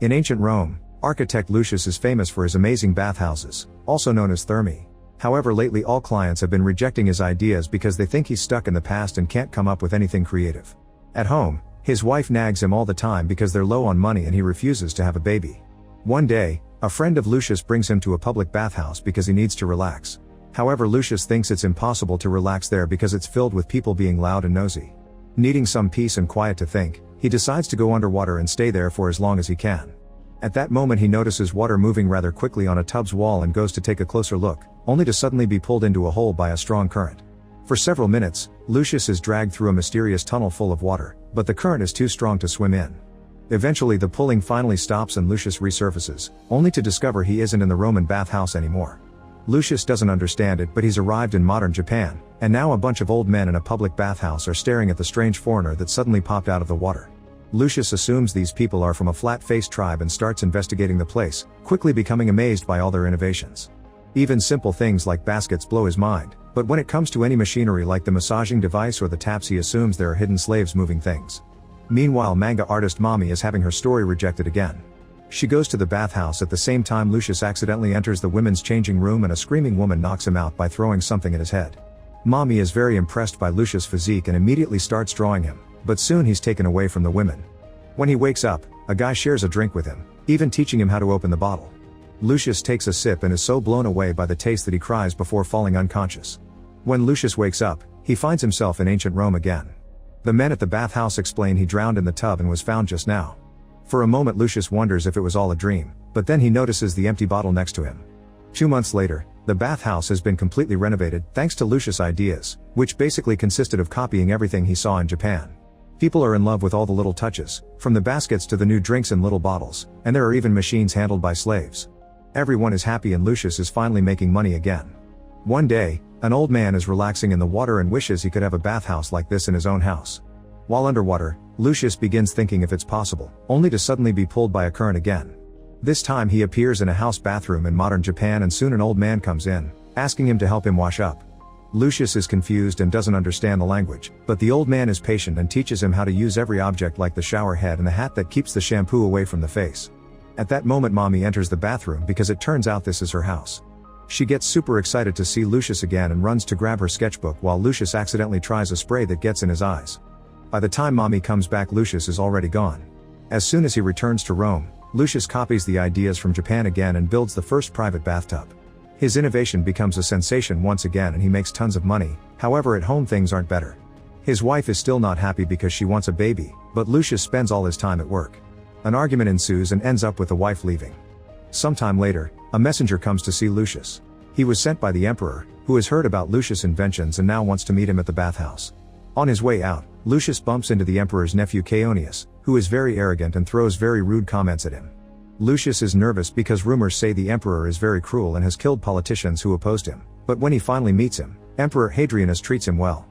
In ancient Rome, architect Lucius is famous for his amazing bathhouses, also known as thermae. However, lately all clients have been rejecting his ideas because they think he's stuck in the past and can't come up with anything creative. At home, his wife nags him all the time because they're low on money and he refuses to have a baby. One day, a friend of Lucius brings him to a public bathhouse because he needs to relax. However, Lucius thinks it's impossible to relax there because it's filled with people being loud and nosy. Needing some peace and quiet to think, he decides to go underwater and stay there for as long as he can. At that moment he notices water moving rather quickly on a tub's wall and goes to take a closer look, only to suddenly be pulled into a hole by a strong current. For several minutes, Lucius is dragged through a mysterious tunnel full of water, but the current is too strong to swim in. Eventually the pulling finally stops and Lucius resurfaces, only to discover he isn't in the Roman bathhouse anymore. Lucius doesn't understand it, but he's arrived in modern Japan, and now a bunch of old men in a public bathhouse are staring at the strange foreigner that suddenly popped out of the water. Lucius assumes these people are from a flat-faced tribe and starts investigating the place, quickly becoming amazed by all their innovations. Even simple things like baskets blow his mind, but when it comes to any machinery like the massaging device or the taps he assumes there are hidden slaves moving things. Meanwhile, manga artist Mami is having her story rejected again. She goes to the bathhouse at the same time Lucius accidentally enters the women's changing room and a screaming woman knocks him out by throwing something at his head. Mami is very impressed by Lucius' physique and immediately starts drawing him, but soon he's taken away from the women. When he wakes up, a guy shares a drink with him, even teaching him how to open the bottle. Lucius takes a sip and is so blown away by the taste that he cries before falling unconscious. When Lucius wakes up, he finds himself in ancient Rome again. The men at the bathhouse explain he drowned in the tub and was found just now. For a moment Lucius wonders if it was all a dream, but then he notices the empty bottle next to him. 2 months later, the bathhouse has been completely renovated thanks to Lucius' ideas, which basically consisted of copying everything he saw in Japan. People are in love with all the little touches, from the baskets to the new drinks in little bottles, and there are even machines handled by slaves. Everyone is happy and Lucius is finally making money again. One day, an old man is relaxing in the water and wishes he could have a bathhouse like this in his own house. While underwater, Lucius begins thinking if it's possible, only to suddenly be pulled by a current again. This time he appears in a house bathroom in modern Japan and soon an old man comes in, asking him to help him wash up. Lucius is confused and doesn't understand the language, but the old man is patient and teaches him how to use every object like the shower head and the hat that keeps the shampoo away from the face. At that moment Mommy enters the bathroom because it turns out this is her house. She gets super excited to see Lucius again and runs to grab her sketchbook while Lucius accidentally tries a spray that gets in his eyes. By the time Mommy comes back Lucius is already gone. As soon as he returns to Rome, Lucius copies the ideas from Japan again and builds the first private bathtub. His innovation becomes a sensation once again and he makes tons of money, however at home things aren't better. His wife is still not happy because she wants a baby, but Lucius spends all his time at work. An argument ensues and ends up with the wife leaving. Sometime later, a messenger comes to see Lucius. He was sent by the emperor, who has heard about Lucius' inventions and now wants to meet him at the bathhouse. On his way out, Lucius bumps into the emperor's nephew Caonius, who is very arrogant and throws very rude comments at him. Lucius is nervous because rumors say the emperor is very cruel and has killed politicians who opposed him, but when he finally meets him, Emperor Hadrianus treats him well.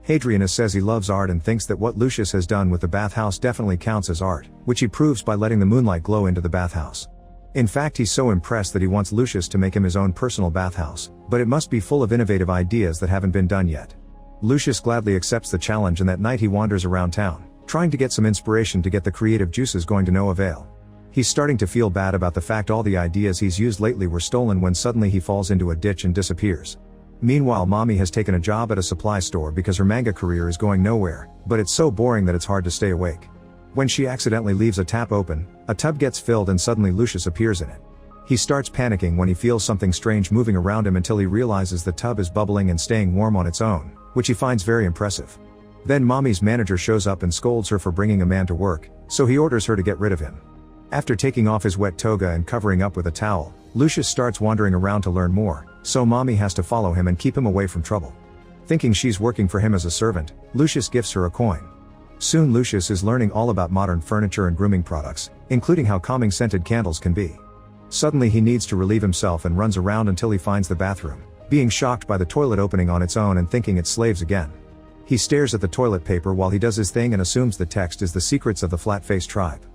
Hadrianus says he loves art and thinks that what Lucius has done with the bathhouse definitely counts as art, which he proves by letting the moonlight glow into the bathhouse. In fact, he's so impressed that he wants Lucius to make him his own personal bathhouse, but it must be full of innovative ideas that haven't been done yet. Lucius gladly accepts the challenge and that night he wanders around town, trying to get some inspiration to get the creative juices going to no avail. He's starting to feel bad about the fact all the ideas he's used lately were stolen when suddenly he falls into a ditch and disappears. Meanwhile, Mommy has taken a job at a supply store because her manga career is going nowhere, but it's so boring that it's hard to stay awake. When she accidentally leaves a tap open, a tub gets filled and suddenly Lucius appears in it. He starts panicking when he feels something strange moving around him until he realizes the tub is bubbling and staying warm on its own, which he finds very impressive. Then Mommy's manager shows up and scolds her for bringing a man to work, so he orders her to get rid of him. After taking off his wet toga and covering up with a towel, Lucius starts wandering around to learn more, so Mommy has to follow him and keep him away from trouble. Thinking she's working for him as a servant, Lucius gifts her a coin. Soon Lucius is learning all about modern furniture and grooming products, including how calming scented candles can be. Suddenly he needs to relieve himself and runs around until he finds the bathroom, being shocked by the toilet opening on its own and thinking it's slaves again. He stares at the toilet paper while he does his thing and assumes the text is the secrets of the flat-faced tribe.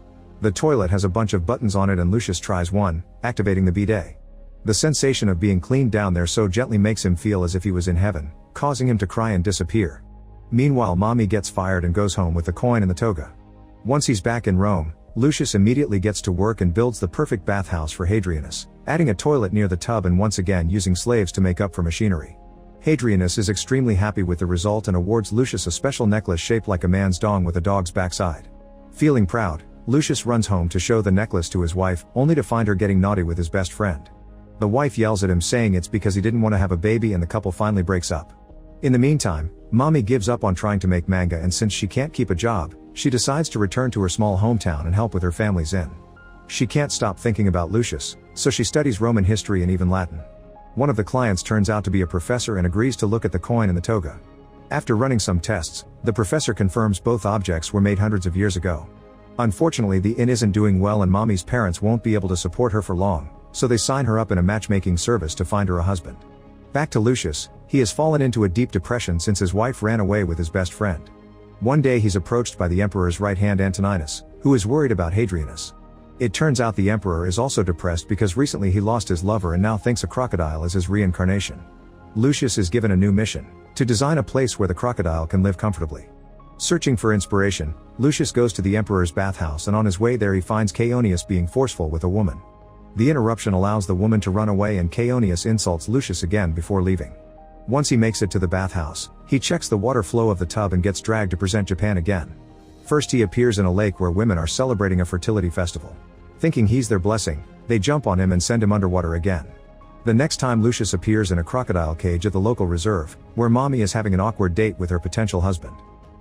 The toilet has a bunch of buttons on it and Lucius tries one, activating the bidet. The sensation of being cleaned down there so gently makes him feel as if he was in heaven, causing him to cry and disappear. Meanwhile, Mommy gets fired and goes home with the coin and the toga. Once he's back in Rome, Lucius immediately gets to work and builds the perfect bathhouse for Hadrianus, adding a toilet near the tub and once again using slaves to make up for machinery. Hadrianus is extremely happy with the result and awards Lucius a special necklace shaped like a man's dong with a dog's backside. Feeling proud, Lucius runs home to show the necklace to his wife, only to find her getting naughty with his best friend. The wife yells at him saying it's because he didn't want to have a baby, and the couple finally breaks up. In the meantime, Mommy gives up on trying to make manga, and since she can't keep a job, she decides to return to her small hometown and help with her family's inn. She can't stop thinking about Lucius, so she studies Roman history and even Latin. One of the clients turns out to be a professor and agrees to look at the coin and the toga. After running some tests, the professor confirms both objects were made hundreds of years ago. Unfortunately, the inn isn't doing well and Mommy's parents won't be able to support her for long, so they sign her up in a matchmaking service to find her a husband. Back to Lucius, he has fallen into a deep depression since his wife ran away with his best friend. One day he's approached by the emperor's right hand Antoninus, who is worried about Hadrianus. It turns out the emperor is also depressed because recently he lost his lover and now thinks a crocodile is his reincarnation. Lucius is given a new mission: to design a place where the crocodile can live comfortably. Searching for inspiration, Lucius goes to the emperor's bathhouse, and on his way there he finds Chaonius being forceful with a woman. The interruption allows the woman to run away and Chaonius insults Lucius again before leaving. Once he makes it to the bathhouse, he checks the water flow of the tub and gets dragged to present Japan again. First he appears in a lake where women are celebrating a fertility festival. Thinking he's their blessing, they jump on him and send him underwater again. The next time Lucius appears in a crocodile cage at the local reserve, where Mommy is having an awkward date with her potential husband.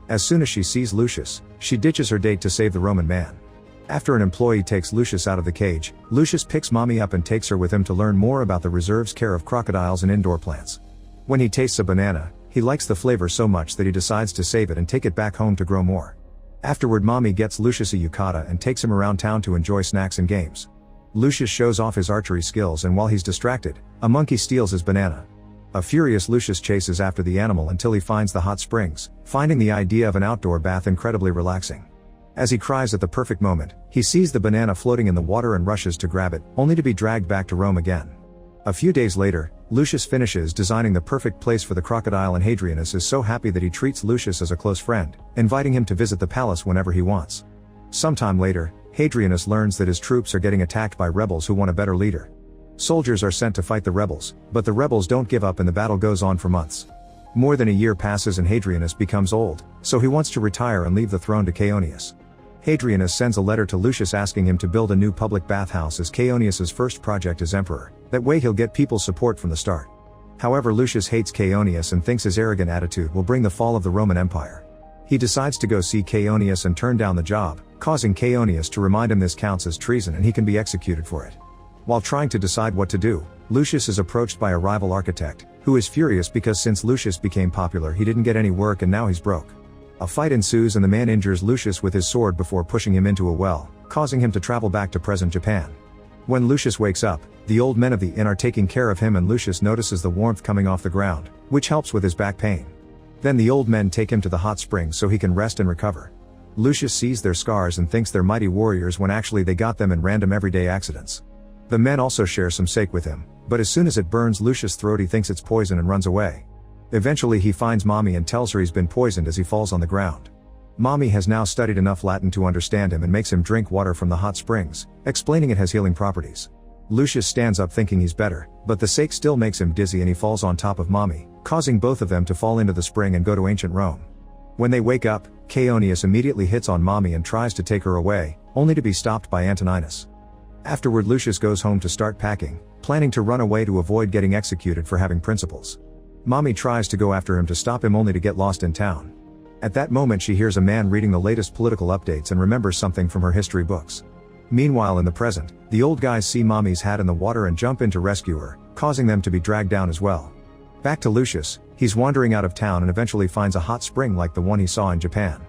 As soon as she sees Lucius, she ditches her date to save the Roman man. After an employee takes Lucius out of the cage, Lucius picks Mommy up and takes her with him to learn more about the reserve's care of crocodiles and indoor plants. When he tastes a banana, he likes the flavor so much that he decides to save it and take it back home to grow more. Afterward, Mommy gets Lucius a yukata and takes him around town to enjoy snacks and games. Lucius shows off his archery skills, and while he's distracted, a monkey steals his banana. A furious Lucius chases after the animal until he finds the hot springs, finding the idea of an outdoor bath incredibly relaxing. As he cries at the perfect moment, he sees the banana floating in the water and rushes to grab it, only to be dragged back to Rome again. A few days later, Lucius finishes designing the perfect place for the crocodile, and Hadrianus is so happy that he treats Lucius as a close friend, inviting him to visit the palace whenever he wants. Sometime later, Hadrianus learns that his troops are getting attacked by rebels who want a better leader. Soldiers are sent to fight the rebels, but the rebels don't give up and the battle goes on for months. More than a year passes and Hadrianus becomes old, so he wants to retire and leave the throne to Chaonius. Hadrianus sends a letter to Lucius asking him to build a new public bathhouse as Chaonius's first project as emperor. That way he'll get people's support from the start. However, Lucius hates Chaonius and thinks his arrogant attitude will bring the fall of the Roman Empire. He decides to go see Chaonius and turn down the job, causing Chaonius to remind him this counts as treason and he can be executed for it. While trying to decide what to do, Lucius is approached by a rival architect, who is furious because since Lucius became popular he didn't get any work and now he's broke. A fight ensues and the man injures Lucius with his sword before pushing him into a well, causing him to travel back to present Japan. When Lucius wakes up, the old men of the inn are taking care of him and Lucius notices the warmth coming off the ground, which helps with his back pain. Then the old men take him to the hot springs so he can rest and recover. Lucius sees their scars and thinks they're mighty warriors when actually they got them in random everyday accidents. The men also share some sake with him, but as soon as it burns Lucius' throat he thinks it's poison and runs away. Eventually he finds Mommy and tells her he's been poisoned as he falls on the ground. Mommy has now studied enough Latin to understand him and makes him drink water from the hot springs, explaining it has healing properties. Lucius stands up thinking he's better, but the sake still makes him dizzy and he falls on top of Mommy, causing both of them to fall into the spring and go to ancient Rome. When they wake up, Chaonius immediately hits on Mommy and tries to take her away, only to be stopped by Antoninus. Afterward Lucius goes home to start packing, planning to run away to avoid getting executed for having principles. Mommy tries to go after him to stop him only to get lost in town. At that moment she hears a man reading the latest political updates and remembers something from her history books. Meanwhile in the present, the old guys see Mommy's hat in the water and jump in to rescue her, causing them to be dragged down as well. Back to Lucius, he's wandering out of town and eventually finds a hot spring like the one he saw in Japan.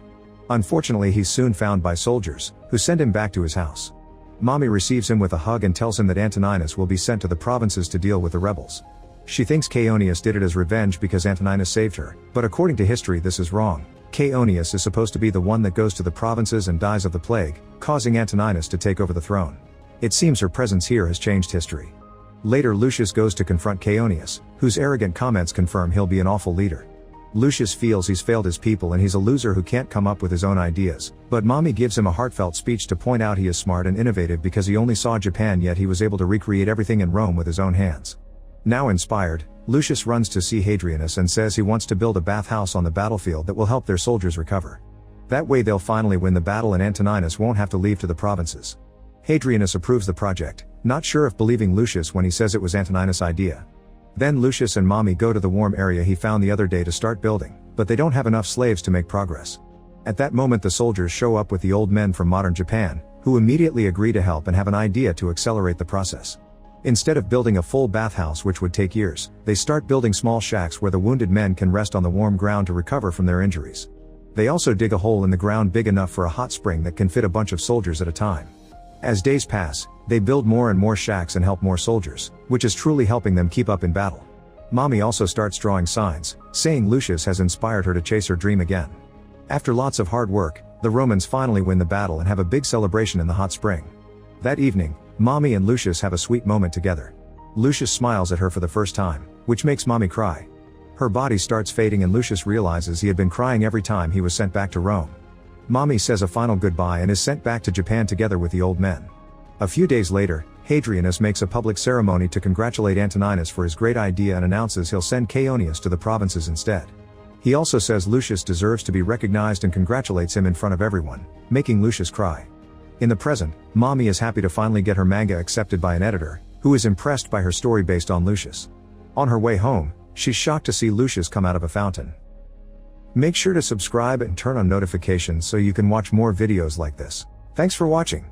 Unfortunately he's soon found by soldiers, who send him back to his house. Mommy receives him with a hug and tells him that Antoninus will be sent to the provinces to deal with the rebels. She thinks Chaonius did it as revenge because Antoninus saved her, but according to history this is wrong. Chaonius is supposed to be the one that goes to the provinces and dies of the plague, causing Antoninus to take over the throne. It seems her presence here has changed history. Later Lucius goes to confront Chaonius, whose arrogant comments confirm he'll be an awful leader. Lucius feels he's failed his people and he's a loser who can't come up with his own ideas, but Mommy gives him a heartfelt speech to point out he is smart and innovative because he only saw Japan yet he was able to recreate everything in Rome with his own hands. Now inspired, Lucius runs to see Hadrianus and says he wants to build a bathhouse on the battlefield that will help their soldiers recover. That way they'll finally win the battle and Antoninus won't have to leave to the provinces. Hadrianus approves the project, not sure if believing Lucius when he says it was Antoninus' idea. Then Lucius and Mommy go to the warm area he found the other day to start building, but they don't have enough slaves to make progress. At that moment the soldiers show up with the old men from modern Japan, who immediately agree to help and have an idea to accelerate the process. Instead of building a full bathhouse which would take years, they start building small shacks where the wounded men can rest on the warm ground to recover from their injuries. They also dig a hole in the ground big enough for a hot spring that can fit a bunch of soldiers at a time. As days pass, they build more and more shacks and help more soldiers, which is truly helping them keep up in battle. Mommy also starts drawing signs, saying Lucius has inspired her to chase her dream again. After lots of hard work, the Romans finally win the battle and have a big celebration in the hot spring. That evening, Mommy and Lucius have a sweet moment together. Lucius smiles at her for the first time, which makes Mommy cry. Her body starts fading and Lucius realizes he had been crying every time he was sent back to Rome. Mommy says a final goodbye and is sent back to Japan together with the old men. A few days later, Hadrianus makes a public ceremony to congratulate Antoninus for his great idea and announces he'll send Caeonius to the provinces instead. He also says Lucius deserves to be recognized and congratulates him in front of everyone, making Lucius cry. In the present, Mommy is happy to finally get her manga accepted by an editor, who is impressed by her story based on Lucius. On her way home, she's shocked to see Lucius come out of a fountain. Make sure to subscribe and turn on notifications so you can watch more videos like this. Thanks for watching.